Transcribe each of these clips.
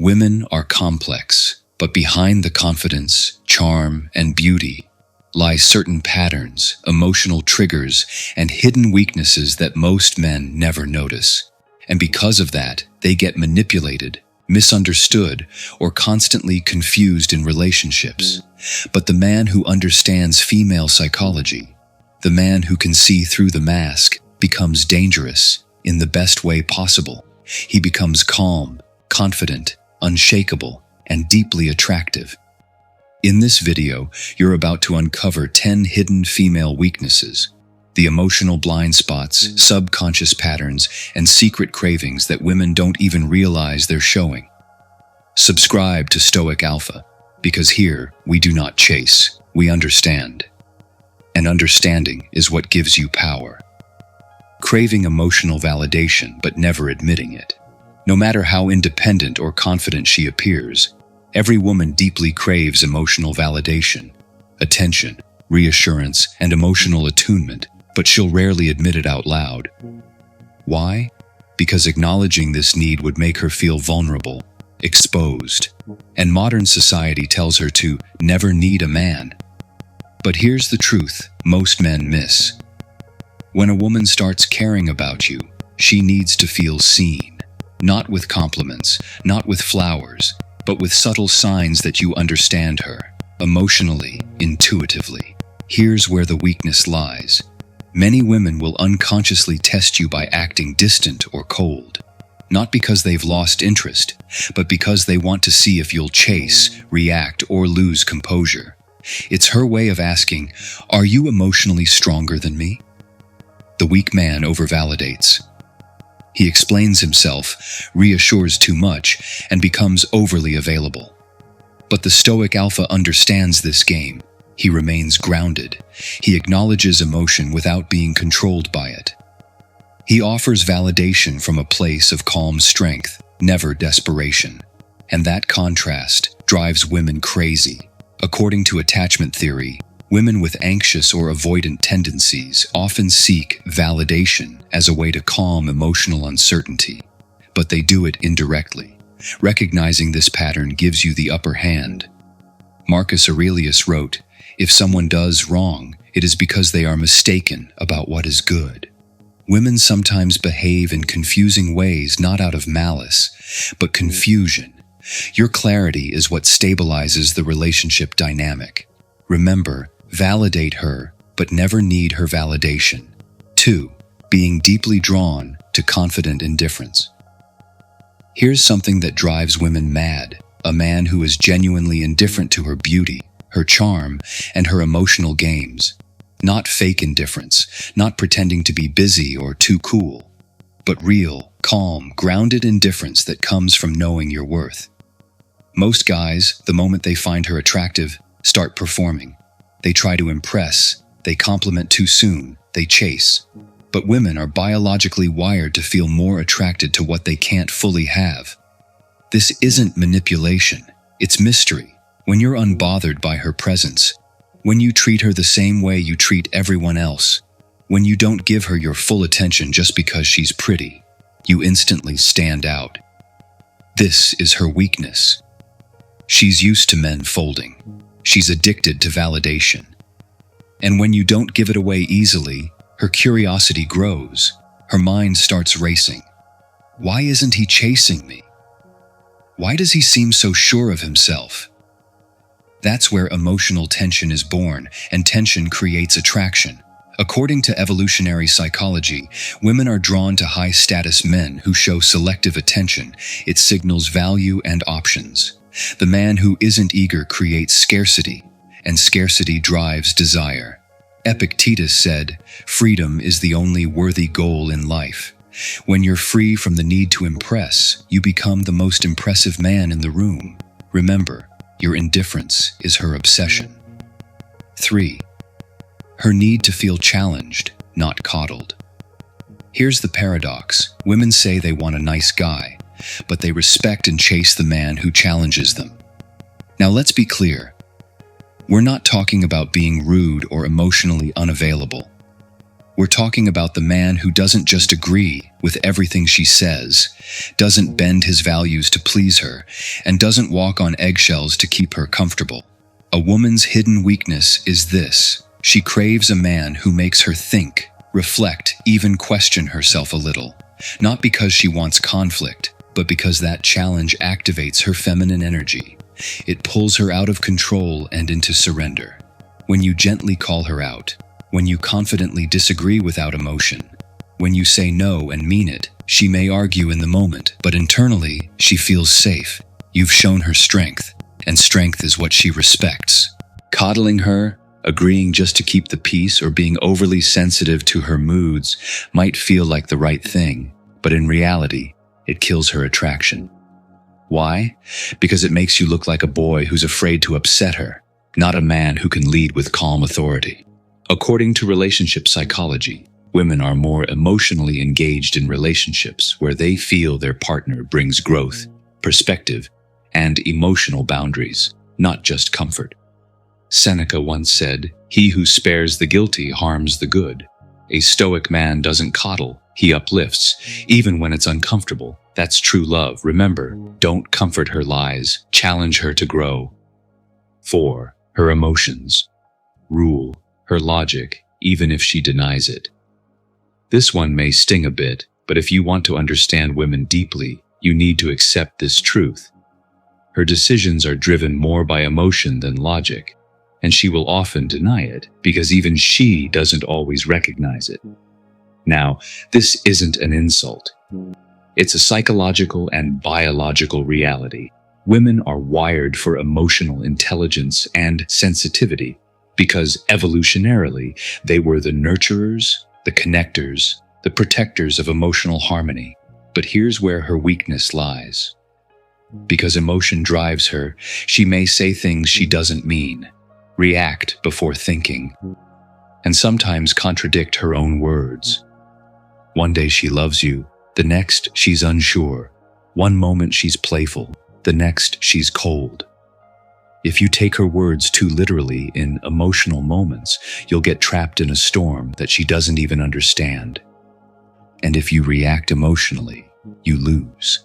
Women are complex, but behind the confidence, charm, and beauty lie certain patterns, emotional triggers, and hidden weaknesses that most men never notice. And because of that, they get manipulated, misunderstood, or constantly confused in relationships. But the man who understands female psychology, the man who can see through the mask, becomes dangerous in the best way possible. He becomes calm, confident, unshakable, and deeply attractive. In this video, you're about to uncover 10 hidden female weaknesses, the emotional blind spots, subconscious patterns, and secret cravings that women don't even realize they're showing. Subscribe to Stoic Alpha, because here we do not chase, we understand. And understanding is what gives you power. Craving emotional validation but never admitting it. No matter how independent or confident she appears, every woman deeply craves emotional validation, attention, reassurance, and emotional attunement, but she'll rarely admit it out loud. Why? Because acknowledging this need would make her feel vulnerable, exposed, and modern society tells her to never need a man. But here's the truth most men miss. When a woman starts caring about you, she needs to feel seen. Not with compliments, not with flowers, but with subtle signs that you understand her, emotionally, intuitively. Here's where the weakness lies. Many women will unconsciously test you by acting distant or cold. Not because they've lost interest, but because they want to see if you'll chase, react, or lose composure. It's her way of asking, "Are you emotionally stronger than me?" The weak man overvalidates. He explains himself, reassures too much, and becomes overly available. But the Stoic Alpha understands this game. He remains grounded. He acknowledges emotion without being controlled by it. He offers validation from a place of calm strength, never desperation. And that contrast drives women crazy. According to attachment theory, women with anxious or avoidant tendencies often seek validation as a way to calm emotional uncertainty, but they do it indirectly. Recognizing this pattern gives you the upper hand. Marcus Aurelius wrote, "If someone does wrong, it is because they are mistaken about what is good." Women sometimes behave in confusing ways not out of malice, but confusion. Your clarity is what stabilizes the relationship dynamic. Remember, validate her, but never need her validation. 2. Being deeply drawn to confident indifference. Here's something that drives women mad: a man who is genuinely indifferent to her beauty, her charm, and her emotional games. Not fake indifference, not pretending to be busy or too cool, but real, calm, grounded indifference that comes from knowing your worth. Most guys, the moment they find her attractive, start performing. They try to impress, they compliment too soon, they chase. But women are biologically wired to feel more attracted to what they can't fully have. This isn't manipulation, it's mystery. When you're unbothered by her presence, when you treat her the same way you treat everyone else, when you don't give her your full attention just because she's pretty, you instantly stand out. This is her weakness. She's used to men folding. She's addicted to validation. And when you don't give it away easily, her curiosity grows. Her mind starts racing. Why isn't he chasing me? Why does he seem so sure of himself? That's where emotional tension is born, and tension creates attraction. According to evolutionary psychology, women are drawn to high-status men who show selective attention. It signals value and options. The man who isn't eager creates scarcity, and scarcity drives desire. Epictetus said, "Freedom is the only worthy goal in life." When you're free from the need to impress, you become the most impressive man in the room. Remember, your indifference is her obsession. 3. Her need to feel challenged, not coddled. Here's the paradox. Women say they want a nice guy, but they respect and chase the man who challenges them. Now let's be clear. We're not talking about being rude or emotionally unavailable. We're talking about the man who doesn't just agree with everything she says, doesn't bend his values to please her, and doesn't walk on eggshells to keep her comfortable. A woman's hidden weakness is this: she craves a man who makes her think, reflect, even question herself a little. Not because she wants conflict, but because that challenge activates her feminine energy. It pulls her out of control and into surrender. When you gently call her out, when you confidently disagree without emotion, when you say no and mean it, she may argue in the moment, but internally, she feels safe. You've shown her strength, and strength is what she respects. Coddling her, agreeing just to keep the peace, or being overly sensitive to her moods might feel like the right thing, but in reality, it kills her attraction. Why? Because it makes you look like a boy who's afraid to upset her, not a man who can lead with calm authority. According to relationship psychology, women are more emotionally engaged in relationships where they feel their partner brings growth, perspective, and emotional boundaries, not just comfort. Seneca once said, "He who spares the guilty harms the good." A stoic man doesn't coddle, he uplifts, even when it's uncomfortable. That's true love. Remember, don't comfort her lies, challenge her to grow. 4. Her emotions. Rule her logic, even if she denies it. This one may sting a bit, but if you want to understand women deeply, you need to accept this truth. Her decisions are driven more by emotion than logic, and she will often deny it because even she doesn't always recognize it. Now, this isn't an insult. It's a psychological and biological reality. Women are wired for emotional intelligence and sensitivity because evolutionarily, they were the nurturers, the connectors, the protectors of emotional harmony. But here's where her weakness lies. Because emotion drives her, she may say things she doesn't mean, react before thinking, and sometimes contradict her own words. One day she loves you, the next she's unsure. One moment she's playful, the next she's cold. If you take her words too literally in emotional moments, you'll get trapped in a storm that she doesn't even understand. And if you react emotionally, you lose.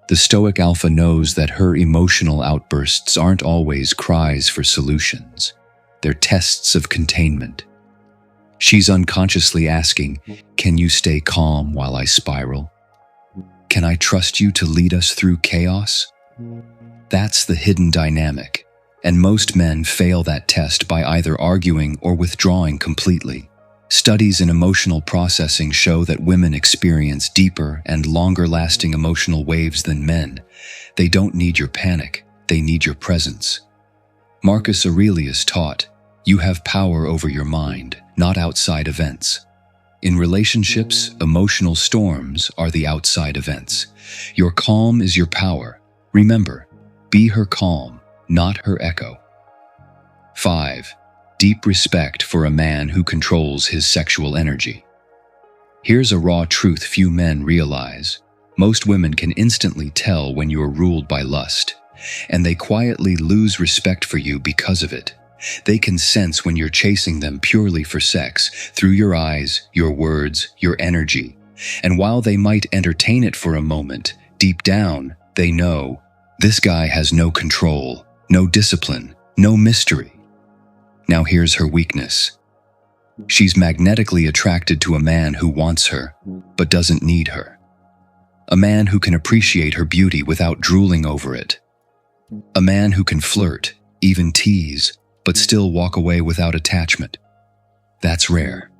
The Stoic Alpha knows that her emotional outbursts aren't always cries for solutions. They're tests of containment. She's unconsciously asking, "Can you stay calm while I spiral? Can I trust you to lead us through chaos?" That's the hidden dynamic, and most men fail that test by either arguing or withdrawing completely. Studies in emotional processing show that women experience deeper and longer-lasting emotional waves than men. They don't need your panic, they need your presence. Marcus Aurelius taught, "You have power over your mind, not outside events." In relationships, emotional storms are the outside events. Your calm is your power. Remember, be her calm, not her echo. 5. Deep respect for a man who controls his sexual energy. Here's a raw truth few men realize. Most women can instantly tell when you're ruled by lust, and they quietly lose respect for you because of it. They can sense when you're chasing them purely for sex, through your eyes, your words, your energy. And while they might entertain it for a moment, deep down, they know, this guy has no control, no discipline, no mystery. Now here's her weakness. She's magnetically attracted to a man who wants her, but doesn't need her. A man who can appreciate her beauty without drooling over it. A man who can flirt, even tease, but still walk away without attachment. That's rare.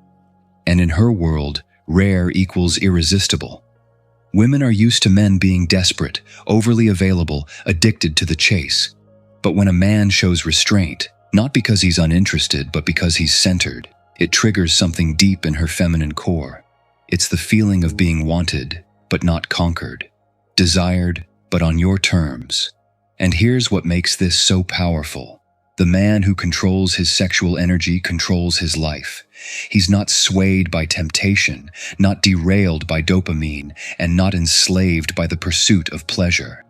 And in her world, rare equals irresistible. Women are used to men being desperate, overly available, addicted to the chase. But when a man shows restraint, not because he's uninterested, but because he's centered, it triggers something deep in her feminine core. It's the feeling of being wanted, but not conquered. Desired, but on your terms. And here's what makes this so powerful. The man who controls his sexual energy controls his life. He's not swayed by temptation, not derailed by dopamine, and not enslaved by the pursuit of pleasure.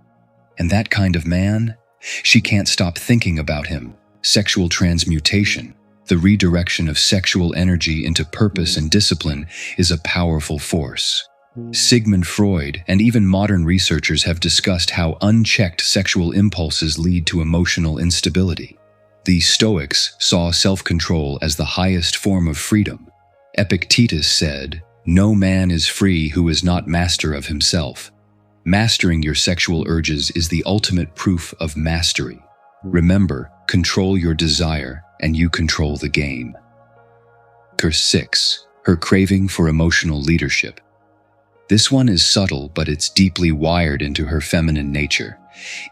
And that kind of man, she can't stop thinking about him. Sexual transmutation. The redirection of sexual energy into purpose and discipline is a powerful force. Sigmund Freud and even modern researchers have discussed how unchecked sexual impulses lead to emotional instability. The Stoics saw self-control as the highest form of freedom. Epictetus said, "No man is free who is not master of himself." Mastering your sexual urges is the ultimate proof of mastery. Remember, control your desire, and you control the game. Curse 6. Her craving for emotional leadership. This one is subtle, but it's deeply wired into her feminine nature.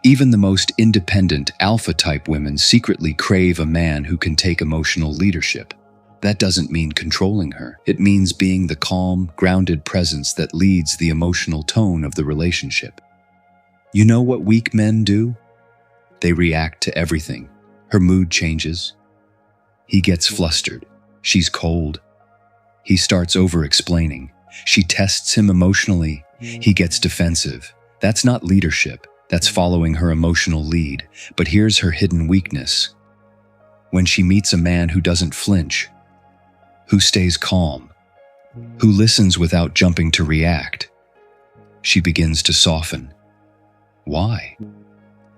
Even the most independent, alpha-type women secretly crave a man who can take emotional leadership. That doesn't mean controlling her. It means being the calm, grounded presence that leads the emotional tone of the relationship. You know what weak men do? They react to everything. Her mood changes. He gets flustered. She's cold. He starts over-explaining. She tests him emotionally. He gets defensive. That's not leadership. That's following her emotional lead. But here's her hidden weakness. When she meets a man who doesn't flinch, who stays calm, who listens without jumping to react, she begins to soften. Why?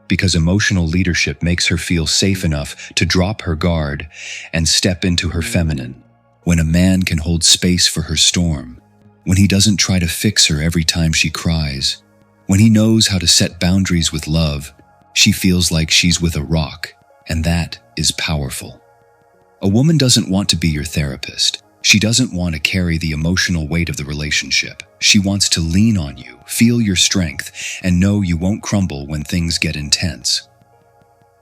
Because emotional leadership makes her feel safe enough to drop her guard and step into her feminine. When a man can hold space for her storm, when he doesn't try to fix her every time she cries, when he knows how to set boundaries with love, she feels like she's with a rock, and that is powerful. A woman doesn't want to be your therapist. She doesn't want to carry the emotional weight of the relationship. She wants to lean on you, feel your strength, and know you won't crumble when things get intense.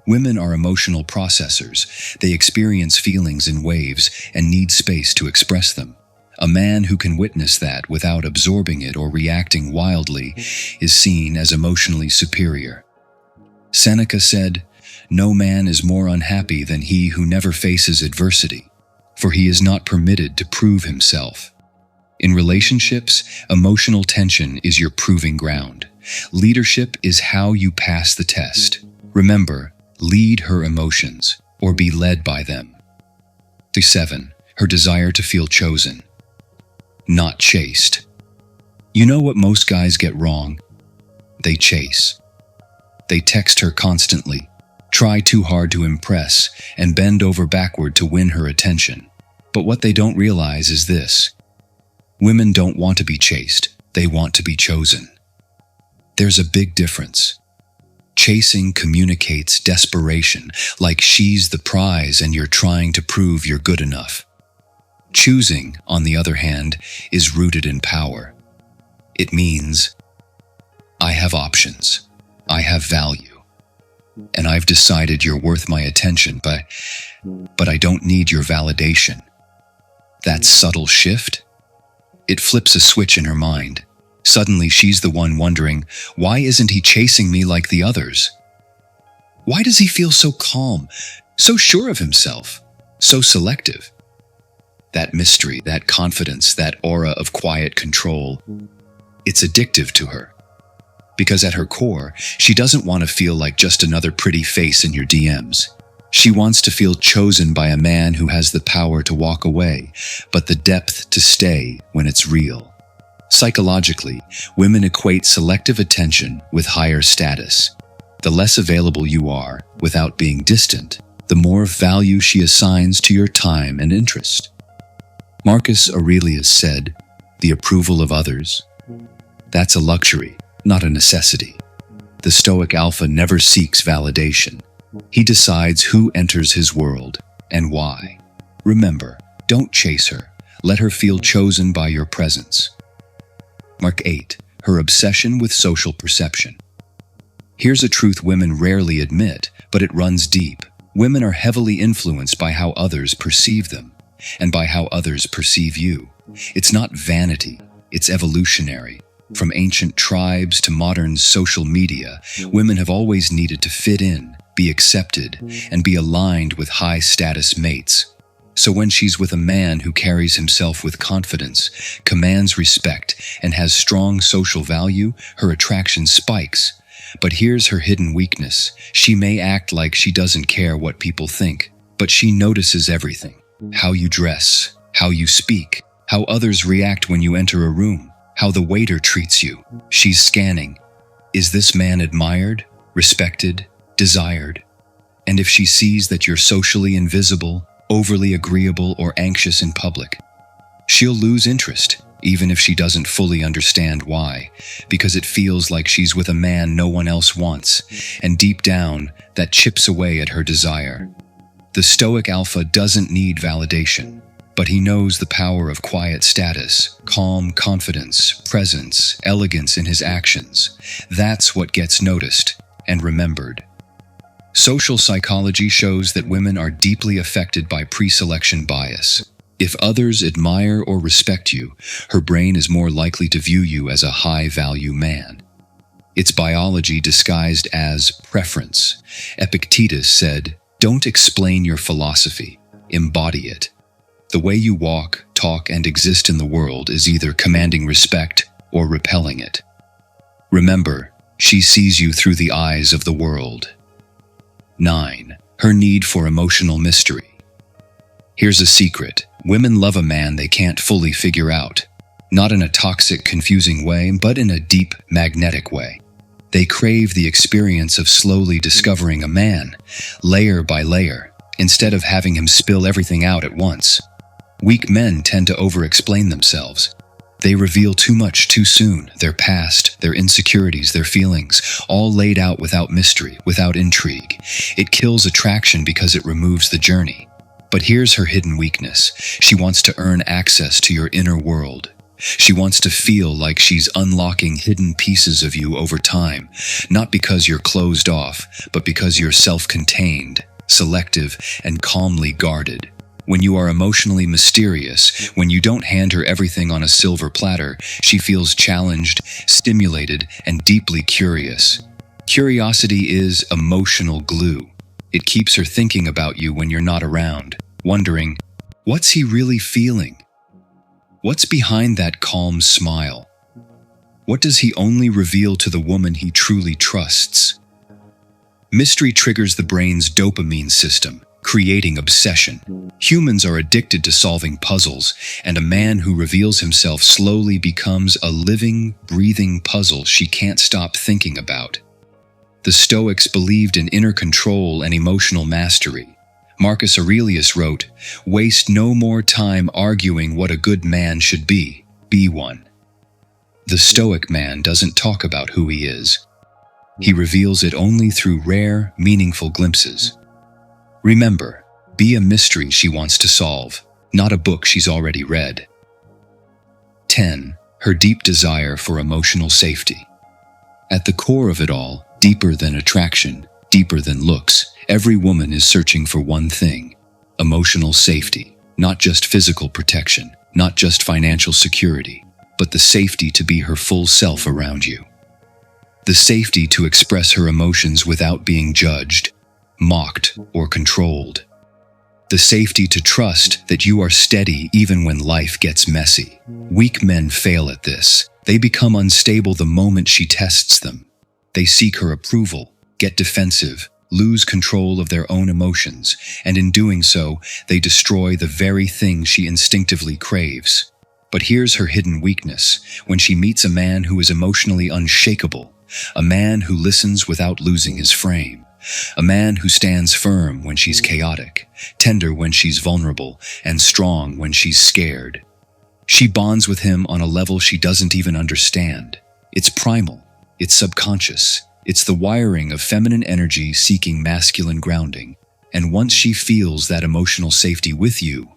Women are emotional processors. They experience feelings in waves and need space to express them. A man who can witness that without absorbing it or reacting wildly is seen as emotionally superior. Seneca said, "No man is more unhappy than he who never faces adversity, for he is not permitted to prove himself." In relationships, emotional tension is your proving ground. Leadership is how you pass the test. Remember, lead her emotions, or be led by them. 7. Her desire to feel chosen, not chased. You know what most guys get wrong? They chase. They text her constantly, try too hard to impress, and bend over backward to win her attention. But what they don't realize is this. Women don't want to be chased, they want to be chosen. There's a big difference. Chasing communicates desperation, like she's the prize and you're trying to prove you're good enough. Choosing, on the other hand, is rooted in power. It means, I have options, I have value, and I've decided you're worth my attention, but I don't need your validation. That subtle shift, it flips a switch in her mind. Suddenly she's the one wondering, why isn't he chasing me like the others? Why does he feel so calm, so sure of himself, so selective? That mystery, that confidence, that aura of quiet control, it's addictive to her. Because at her core, she doesn't want to feel like just another pretty face in your DMs. She wants to feel chosen by a man who has the power to walk away, but the depth to stay when it's real. Psychologically, women equate selective attention with higher status. The less available you are, without being distant, the more value she assigns to your time and interest. Marcus Aurelius said, "The approval of others, that's a luxury, not a necessity." The Stoic Alpha never seeks validation. He decides who enters his world and why. Remember, don't chase her. Let her feel chosen by your presence. Mark 8. Her obsession with social perception. Here's a truth women rarely admit, but it runs deep. Women are heavily influenced by how others perceive them, and by how others perceive you. It's not vanity, it's evolutionary. From ancient tribes to modern social media, women have always needed to fit in, be accepted, and be aligned with high-status mates. So when she's with a man who carries himself with confidence, commands respect, and has strong social value, her attraction spikes. But here's her hidden weakness. She may act like she doesn't care what people think, But she notices everything: how you dress, how you speak, how others react when you enter a room, how the waiter treats you. She's scanning. Is this man admired, respected, desired? And if she sees that you're socially invisible, overly agreeable, or anxious in public, she'll lose interest, even if she doesn't fully understand why, because it feels like she's with a man no one else wants, and deep down, that chips away at her desire. The Stoic Alpha doesn't need validation, but he knows the power of quiet status, calm confidence, presence, elegance in his actions. That's what gets noticed and remembered. Social psychology shows that women are deeply affected by pre-selection bias. If others admire or respect you, her brain is more likely to view you as a high-value man. It's biology disguised as preference. Epictetus said, "Don't explain your philosophy, embody it." The way you walk, talk, and exist in the world is either commanding respect or repelling it. Remember, she sees you through the eyes of the world. 9. Her need for emotional mystery. Here's a secret. Women love a man they can't fully figure out. Not in a toxic, confusing way, but in a deep, magnetic way. They crave the experience of slowly discovering a man, layer by layer, instead of having him spill everything out at once. Weak men tend to over-explain themselves. They reveal too much too soon, their past, their insecurities, their feelings, all laid out without mystery, without intrigue. It kills attraction because it removes the journey. But here's her hidden weakness. She wants to earn access to your inner world. She wants to feel like she's unlocking hidden pieces of you over time, not because you're closed off, but because you're self-contained, selective, and calmly guarded. When you are emotionally mysterious, when you don't hand her everything on a silver platter, she feels challenged, stimulated, and deeply curious. Curiosity is emotional glue. It keeps her thinking about you when you're not around, wondering, what's he really feeling? What's behind that calm smile? What does he only reveal to the woman he truly trusts? Mystery triggers the brain's dopamine system, creating obsession. Humans are addicted to solving puzzles, and a man who reveals himself slowly becomes a living, breathing puzzle she can't stop thinking about. The Stoics believed in inner control and emotional mastery. Marcus Aurelius wrote, "Waste no more time arguing what a good man should be one." The Stoic man doesn't talk about who he is. He reveals it only through rare, meaningful glimpses. Remember, be a mystery she wants to solve, not a book she's already read. 10. Her deep desire for emotional safety. At the core of it all, deeper than attraction, deeper than looks, every woman is searching for one thing: emotional safety. Not just physical protection, not just financial security, but the safety to be her full self around you. The safety to express her emotions without being judged, mocked, or controlled. The safety to trust that you are steady even when life gets messy. Weak men fail at this. They become unstable the moment she tests them. They seek her approval, get defensive, lose control of their own emotions, and in doing so, they destroy the very thing she instinctively craves. But here's her hidden weakness: when she meets a man who is emotionally unshakable, a man who listens without losing his frame, a man who stands firm when she's chaotic, tender when she's vulnerable, and strong when she's scared. She bonds with him on a level she doesn't even understand. It's primal, it's subconscious, it's the wiring of feminine energy seeking masculine grounding. And once she feels that emotional safety with you,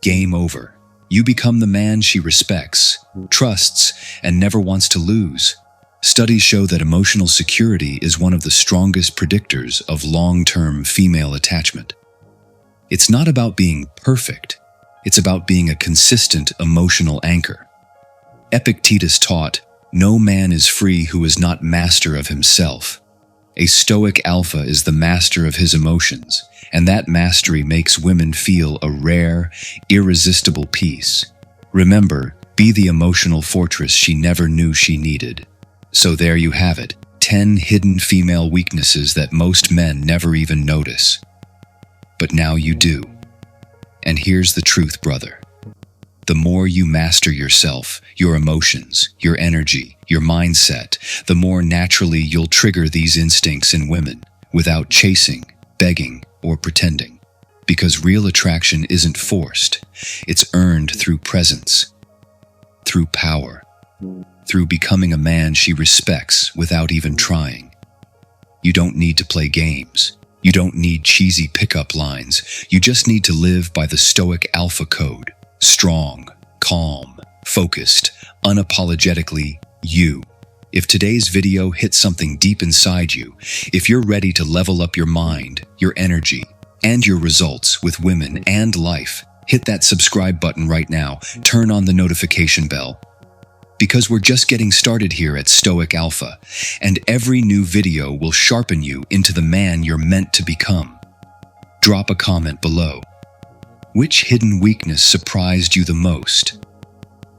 game over. You become the man she respects, trusts, and never wants to lose. Studies show that emotional security is one of the strongest predictors of long-term female attachment. It's not about being perfect. It's about being a consistent emotional anchor. Epictetus taught, "No man is free who is not master of himself." A Stoic Alpha is the master of his emotions, and that mastery makes women feel a rare, irresistible peace. Remember, be the emotional fortress she never knew she needed. So there you have it, 10 hidden female weaknesses that most men never even notice. but now you do. And here's the truth, brother. The more you master yourself, your emotions, your energy, your mindset, the more naturally you'll trigger these instincts in women without chasing, begging, or pretending. Because real attraction isn't forced. It's earned through presence, through power, through becoming a man she respects without even trying. You don't need to play games. You don't need cheesy pickup lines. You just need to live by the Stoic Alpha code. Strong, calm, focused, unapologetically you. If today's video hit something deep inside you, if you're ready to level up your mind, your energy, and your results with women and life, hit that subscribe button right now. Turn on the notification bell. Because we're just getting started here at Stoic Alpha, and every new video will sharpen you into the man you're meant to become. Drop a comment below. Which hidden weakness surprised you the most?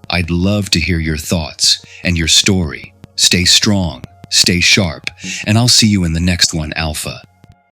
I'd love to hear your thoughts and your story. Stay strong, stay sharp, and I'll see you in the next one, Alpha.